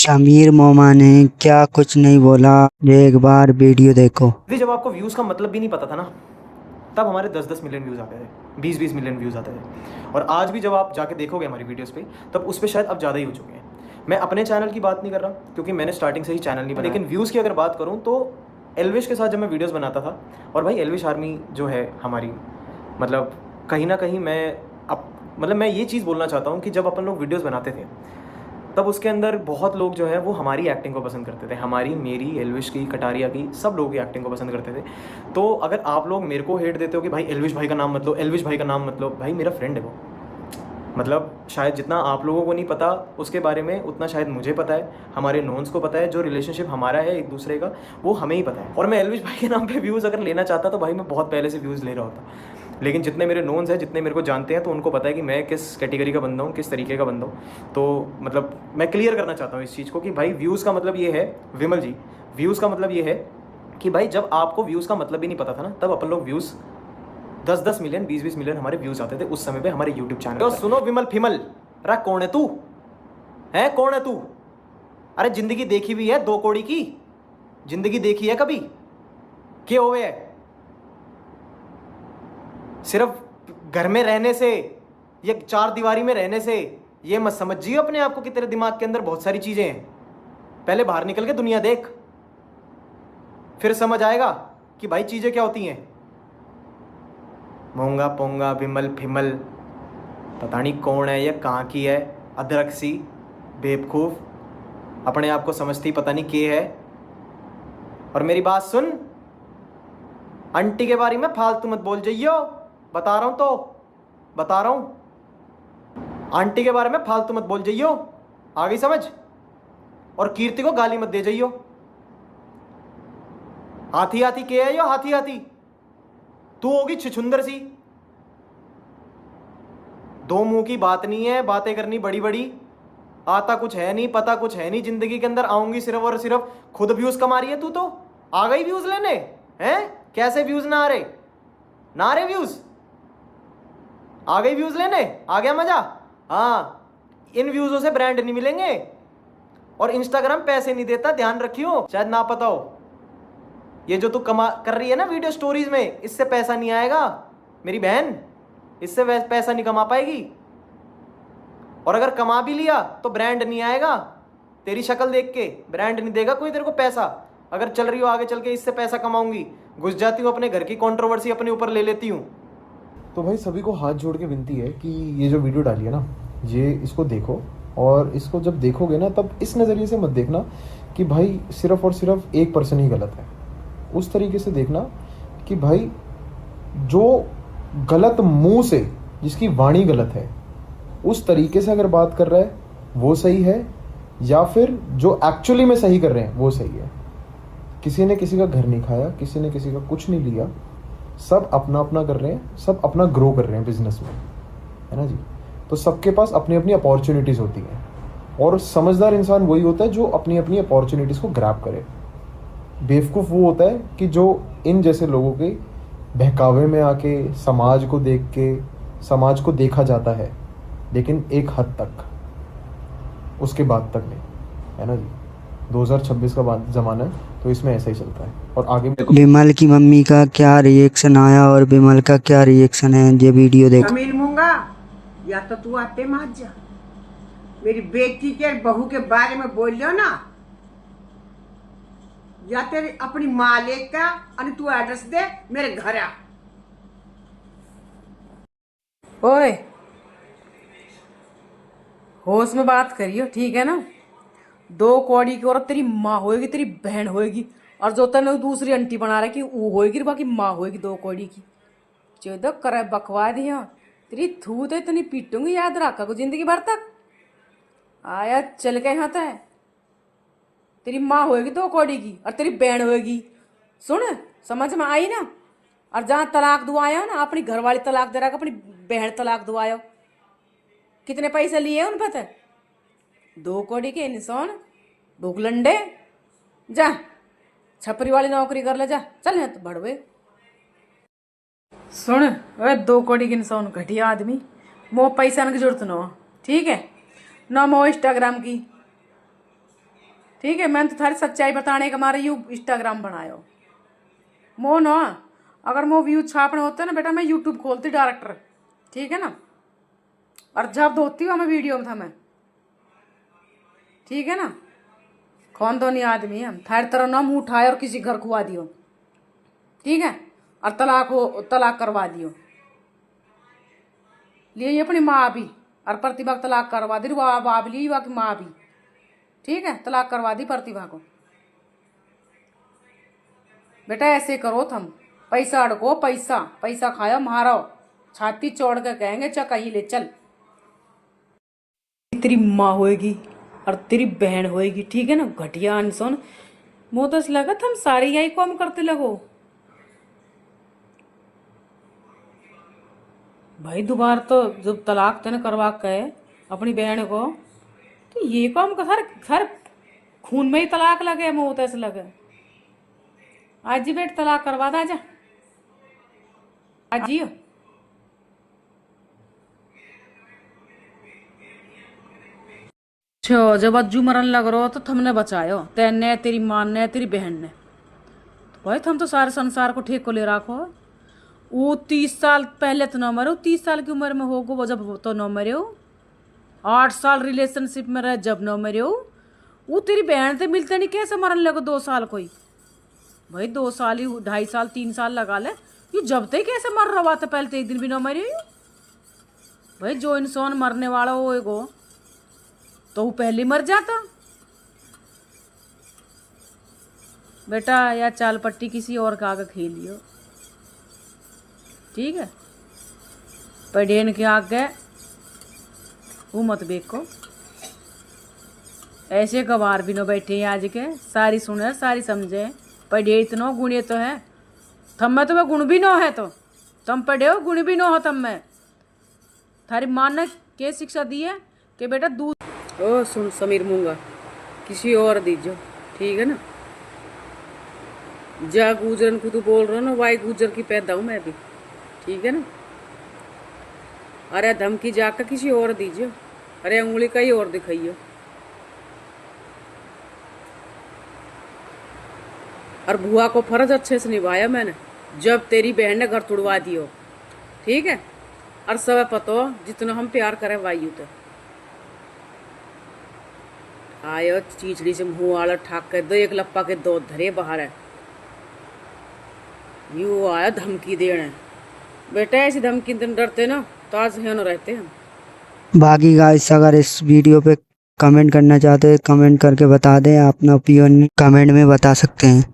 शमीर मोमा ने क्या कुछ नहीं बोला, एक बार वीडियो देखो। जब आपको व्यूज़ का मतलब भी नहीं पता था ना, तब हमारे 10-10 मिलियन व्यूज़ आते थे, 20-20 मिलियन व्यूज़ आते थे। और आज भी जब आप जाके देखोगे हमारी वीडियोस पे, तब उस पर शायद अब ज़्यादा ही हो चुके हैं। मैं अपने चैनल की बात नहीं कर रहा, क्योंकि मैंने स्टार्टिंग से ही चैनल नहीं बनाया। लेकिन व्यूज़ की अगर बात करूँ तो एल्विश के साथ जब मैं वीडियोज़ बनाता था, और भाई एल्विश आर्मी जो है हमारी, मतलब कहीं ना कहीं मैं ये चीज़ बोलना चाहता हूँ कि जब अपन लोग वीडियोज़ बनाते थे, तब उसके अंदर बहुत लोग जो है वो हमारी एक्टिंग को पसंद करते थे। हमारी, मेरी, एल्विश की, कटारिया की, सब लोगों की एक्टिंग को पसंद करते थे। तो अगर आप लोग मेरे को हेट देते हो कि भाई एल्विश भाई का नाम मत लो, एल्विश भाई का नाम मत लो, भाई मेरा फ्रेंड है वो। मतलब शायद जितना आप लोगों को नहीं पता उसके बारे में, उतना शायद मुझे पता है, हमारे नोन्स को पता है। जो रिलेशनशिप हमारा है एक दूसरे का, वो हमें ही पता है। और मैं एल्विश भाई के नाम पे व्यूज़ अगर लेना चाहता तो भाई मैं बहुत पहले से व्यूज़ ले रहा होता। लेकिन जितने मेरे नोन्स हैं, जितने मेरे को जानते हैं, तो उनको पता है कि मैं किस कैटेगरी का बंदा हूँ, किस तरीके का बंदा हूँ। तो मतलब मैं क्लियर करना चाहता हूँ इस चीज़ को कि भाई व्यूज़ का मतलब ये है, विमल जी, व्यूज़ का मतलब ये है कि भाई जब आपको व्यूज़ का मतलब ही नहीं पता था ना, तब अपन लोग व्यूज़ 10-10 मिलियन, 20-20 मिलियन हमारे व्यूज़ आते थे उस समय पे हमारे यूट्यूब चैनल। तो सुनो विमल फिमल, अरे कौन है तू? है कौन है तू? अरे जिंदगी देखी हुई है 2 कौड़ी की, जिंदगी देखी है कभी? क्या हुए है? सिर्फ घर में रहने से या 4 दीवारी में रहने से ये मत समझिए अपने आप को कि तेरे दिमाग के अंदर बहुत सारी चीजें हैं। पहले बाहर निकल के दुनिया देख, फिर समझ आएगा कि भाई चीजें क्या होती हैं। मोंगा पोंगा विमल फिमल, पता नहीं कौन है ये, कहाँ की है, अदरक सी बेवकूफ, अपने आप को समझती पता नहीं के है। और मेरी बात सुन, आंटी के बारे में फालतू मत बोल जाइयो, बता रहा हूं तो, बता रहा हूं, आंटी के बारे में फालतू मत बोल जाइयो, आ गई समझ? और कीर्ति को गाली मत दे जाइयो। हाथी हाथी के है यो, हाथी हाथी तू होगी छिछुंदर सी। 2 मुंह की बात नहीं है, बातें करनी बड़ी बड़ी, आता कुछ है नहीं, पता कुछ है नहीं जिंदगी के अंदर। आऊंगी सिर्फ और सिर्फ खुद व्यूज कमा रही है तू, तो आ गई व्यूज लेने हैं। कैसे व्यूज ना आ रहे, ना आ रहे व्यूज, आ गई व्यूज लेने, आ गया मजा। हाँ, इन व्यूजों से ब्रांड नहीं मिलेंगे, और इंस्टाग्राम पैसे नहीं देता, ध्यान रखियो, शायद ना पता हो। ये जो तू कमा कर रही है ना वीडियो स्टोरीज में, इससे पैसा नहीं आएगा मेरी बहन, इससे पैसा नहीं कमा पाएगी। और अगर कमा भी लिया तो ब्रांड नहीं आएगा, तेरी शक्ल देख के ब्रांड नहीं देगा कोई तेरे को पैसा। अगर चल रही हो आगे चल के इससे पैसा कमाऊंगी, घुस जाती हूँ अपने घर की कंट्रोवर्सी अपने ऊपर ले लेती हूँ। तो भाई सभी को हाथ जोड़ के विनती है कि ये जो वीडियो डाली है ना, ये इसको देखो, और इसको जब देखोगे ना तब इस नज़रिए से मत देखना कि भाई सिर्फ और सिर्फ एक पर्सन ही गलत है। उस तरीके से देखना कि भाई जो गलत मुंह से, जिसकी वाणी गलत है, उस तरीके से अगर बात कर रहा है वो सही है, या फिर जो एक्चुअली में सही कर रहे हैं वो सही है। किसी ने किसी का घर नहीं खाया, किसी ने किसी का कुछ नहीं लिया, सब अपना अपना कर रहे हैं, सब अपना ग्रो कर रहे हैं बिजनेस में, है ना जी। तो सबके पास अपनी अपनी अपॉर्चुनिटीज़ होती हैं, और समझदार इंसान वही होता है जो अपनी अपनी अपॉर्चुनिटीज़ को ग्रैब करे। बेवकूफ़ वो होता है कि जो इन जैसे लोगों के बहकावे में आके समाज को देख के, समाज को देखा जाता है लेकिन एक हद तक, उसके बाद तक नहीं, है ना जी। 2026 का ज़माना है, तो इसमें ऐसा ही चलता है। और आगे विमल की मम्मी का क्या रिएक्शन आया और विमल का क्या रिएक्शन है, ये वीडियो देखो। शमीर मूंगा, या तो तू आते मार जा, मेरी बेटी के बहू के बारे में बोल लो ना, या तेरी अपनी माँ लेकर और तू एड्रेस दे मेरे घर आ। ओए, होश में बात करियो, ठीक है ना? 2 कौड़ी की औरत तेरी माँ होएगी, तेरी बहन होएगी, और जो तने दूसरी आंटी बना रहा है कि वो होएगी, बाकी माँ होएगी 2 कौड़ी की। चौदह करे बकवा दिया, तेरी थू तो इतनी पीटूंगी, याद रखा को जिंदगी भर तक। आया चल के यहाँ तय, तेरी माँ होएगी 2 कौड़ी की और तेरी बहन होएगी। सुन, समझ में आई ना? और जहाँ तलाक दुआया ना, अपनी घरवाली तलाक दे रहा, अपनी बहन तलाक दुआयो। कितने पैसे लिए उन पता? 2 कौड़ी के इंसान, भूखलंडे। जा छपरी वाली नौकरी कर ले, जा चल है तो बढ़वे। सुन, वह 2 कौड़ी के इंसान घटिया आदमी, मोह पैसा की जरूरत न हो, ठीक है ना? मोह इंस्टाग्राम की, ठीक है, मैंने तो थारी सच्चाई बताने के मारे यू इंस्टाग्राम बनायो। मो ना अगर मो व्यू छापने होते ना बेटा, मैं यूट्यूब खोलती डायरेक्टर, ठीक है ना, और जब होती हूँ मैं वीडियो में था मैं, ठीक है ना। कौन तो नहीं आदमी हम थारी तरह ना मुंह उठाए और किसी घर खुआ दियो, ठीक है, और तलाक करवा दियो। लिए अपनी माँ भी और प्रतिभा को तलाक करवा दी, वाह बाप ली वाह की माँ भी, ठीक है, तलाक करवा दी प्रतिभा को। बेटा ऐसे करो तुम, पैसा अड़को, पैसा पैसा खाओ मारो, छाती चौड़ के कहेंगे चा कहीं ले चल। तेरी माँ होएगी और तेरी बहन होएगी, ठीक है ना, घटिया इंसान। मुँह तो लगा तुम सारे यही काम करते लगो भाई। दोबारा तो जब तलाक तेने करवा के अपनी बहन को, तो ये काम का सर खून में ही तलाक लगे, मुँह तो ऐसे लगे। आज जी बेट तलाक करवा दा जा, आज जी छो जब अज्जू मरन लग रहा तो तुमने बचायो, तेने, तेरी माँ ने, तेरी बहन ने। तो भाई तुम तो सारे संसार को ठेक को ले रखो। वो 30 साल पहले तो न मरे, 30 साल की उम्र में होगो वो जब तो न मरे हो। 8 साल रिलेशनशिप में रहे जब न मरे हो। वो तेरी बहन से मिलते नहीं, कैसे मरन लगे 2 साल कोई भाई, 2 साल ही, 2.5 साल 3 साल लगा ले, ये जब तक कैसे मर रहा था, पहले तो एक दिन भी न मरे भाई। जो इंसान मरने वाला होएगो तो वो पहले मर जाता बेटा। या चाल पट्टी किसी और का आगे खेलियो, ठीक है, पढ़ेन के आगे वो मत बेको। ऐसे गवार भी न बैठे आज के, सारी सुने सारी समझे, पढ़े इतनो गुणे तो है थम में, तो वह गुण भी न है, तो तुम पढ़े हो गुण भी न हो तम में। थारी माँ ने क्या शिक्षा दी है कि बेटा दूध ओ सुन समीर मूंगा किसी और दीजो, ठीक है ना। जा गुजरन को तू बोल रहा ना, वाई गुजर की पैदा हूँ मैं भी, ठीक है ना। अरे धमकी जाकर किसी और दीजिए, अरे उंगली का ही और दिखाइयो। और बुआ को फर्ज अच्छे से निभाया मैंने, जब तेरी बहन ने घर तुड़वा दियो, ठीक है। और सब पतो जितना हम प्यार करें वायु तो आयो चीचड़ी से मुँह वाला ठाक के दो, एक लप्पा के 2 धरे बाहर है। यू आया धमकी देने, बेटा ऐसी धमकी डरते ना तो आज है न रहते हम। बाकी गाइस अगर इस वीडियो पे कमेंट करना चाहते हैं कमेंट करके बता दें, अपना ओपिनियन कमेंट में बता सकते हैं।